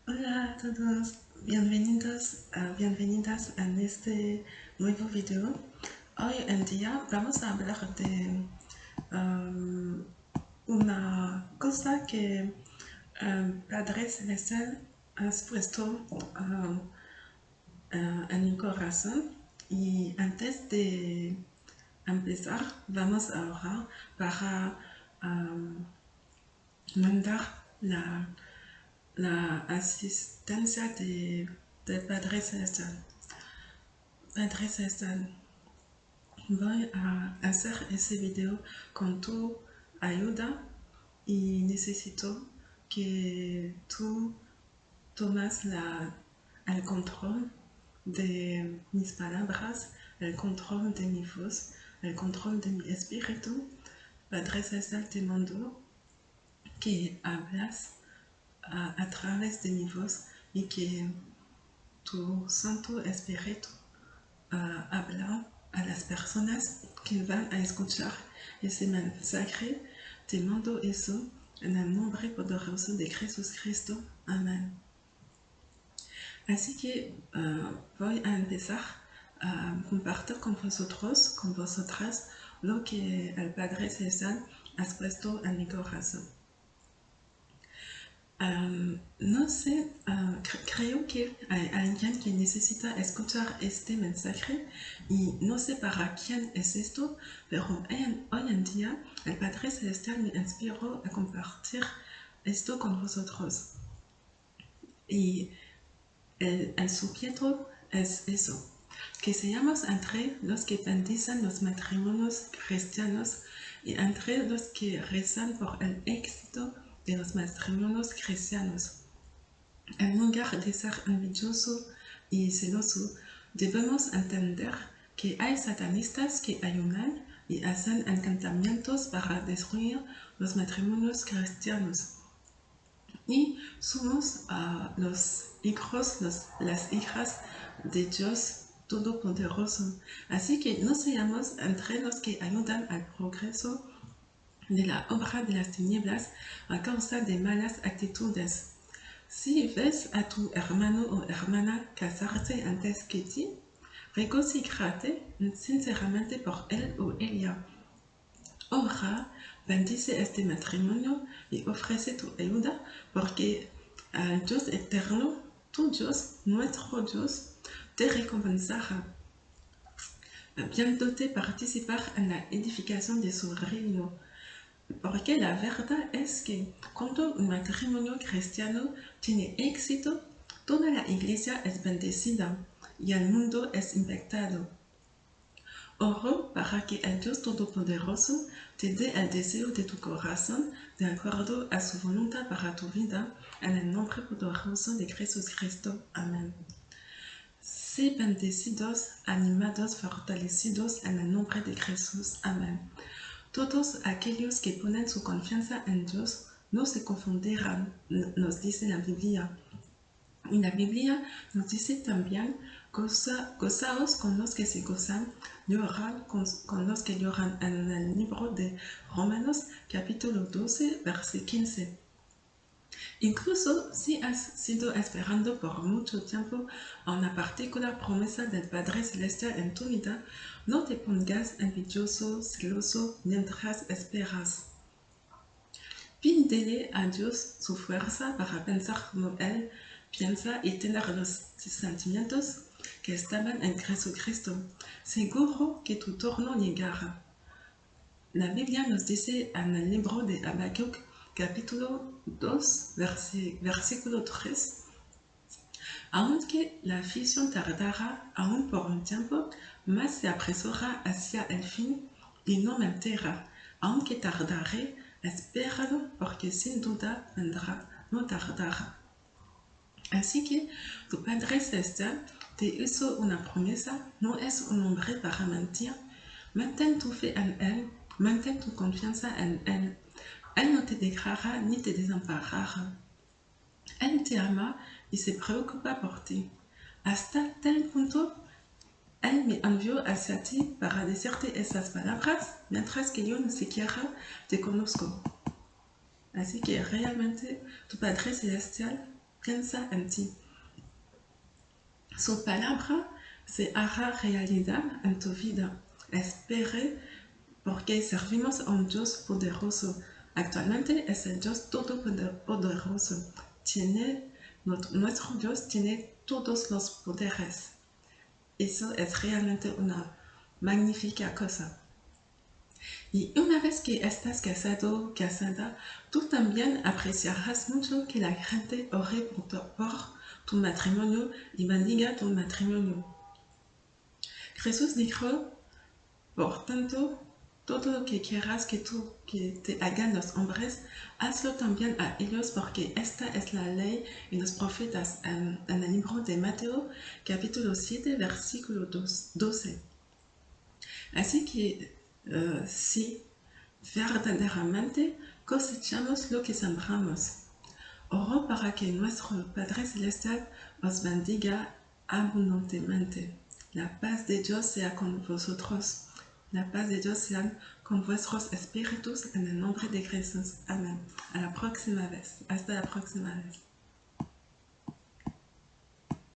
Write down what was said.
Hola a todos, bienvenidas a este nuevo video. Hoy en día vamos a hablar de una cosa que Padre Celestial ha puesto en mi corazón, y antes de empezar vamos a orar para mandar la asistencia de Padre Celestial. Padre Celestial, voy a hacer ese video con tu ayuda y necesito que tú tomas el control de mis palabras, el control de mi voz, el control de mi espíritu. Padre Celestial, te mando que hablas a través de mi voz y que tu Santo Espíritu habla a las personas que van a escuchar ese mensaje. Te mando eso en el nombre poderoso de Jesucristo. Amén. Así que voy a empezar a compartir con vosotros, con vosotras, lo que el Padre Celestial ha puesto en mi corazón. No sé, creo que hay alguien que necesita escuchar este mensaje y no sé para quién es esto, pero hoy en día el Padre Celestial me inspiró a compartir esto con vosotros. Y el subtítulo es eso, que seamos entre los que bendicen los matrimonios cristianos y entre los que rezan por el éxito de los matrimonios cristianos. En lugar de ser envidioso y celoso, debemos entender que hay satanistas que ayunan y hacen encantamientos para destruir los matrimonios cristianos. Y somos los hijos, las hijas de Dios Todopoderoso. Así que no seamos entre los que ayudan al progreso de la obra de las tinieblas a causa de malas actitudes. Si ves a tu hermano o hermana casarse antes que ti, regocíjate sinceramente por él o ella. Ora, bendice este matrimonio y ofrece tu ayuda, porque el Dios eterno, tu Dios, nuestro Dios, te recompensará, viéndote participar en la edificación de su reino. Porque la verdad es que cuando un matrimonio cristiano tiene éxito, toda la iglesia es bendecida y el mundo es impactado. Oro para que el Dios Todopoderoso te dé el deseo de tu corazón de acuerdo a su voluntad para tu vida, en el nombre poderoso de Jesucristo. Amén. Sé bendecidos, animados, fortalecidos en el nombre de Jesús. Amén. Todos aquellos que ponen su confianza en Dios no se confundirán, nos dice la Biblia. Y la Biblia nos dice también, gozaos con los que se gozan, llorad con los que lloran, en el libro de Romanos capítulo 12, verso 15. Incluso si has sido esperando por mucho tiempo una particular promesa del Padre Celestial en tu vida, no te pongas envidioso, celoso mientras esperas. Pídele a Dios su fuerza para pensar como Él piensa y tener los sentimientos que estaban en Jesucristo. Seguro que tu turno llegará. La Biblia nos dice en el libro de Habacuc, capítulo 2, versículo 3, aunque la aflicción tardará aún por un tiempo, mas se apresura hacia el fin y no me entera. Aunque tardaré, espéralo, porque sin duda vendrá, no tardará. Así que tu Padre Celestial te hizo una promesa, no es un hombre para mentir. Mantén tu fe en Él, mantén tu confianza en Él. Él no te dejará ni te desamparará. Él te ama y se preocupa por ti. Hasta tal punto, Él me envió hacia ti para decirte esas palabras, mientras que yo ni siquiera te conozco. Así que realmente tu Padre Celestial piensa en ti. Su palabra se hará realidad en tu vida. Espere porque servimos a un Dios poderoso. Actualmente es el Dios todopoderoso. Nuestro Dios tiene todos los poderes. Eso es realmente una magnífica cosa. Y una vez que estás casado, casada, tú también apreciarás mucho que la gente ore por tu matrimonio y bendiga tu matrimonio. Jesús dijo, por tanto, todo lo que quieras que te hagan los hombres, hazlo también a ellos, porque esta es la ley y los profetas en el libro de Mateo, capítulo 7, versículo 12. Así que sí, verdaderamente cosechamos lo que sembramos. Oro para que nuestro Padre Celestial os bendiga abundantemente. La paz de Dios sea con vosotros. La paz de Dios sea con vuestros espíritus en el nombre de Jesús. Amén. A la próxima vez. Hasta la próxima vez.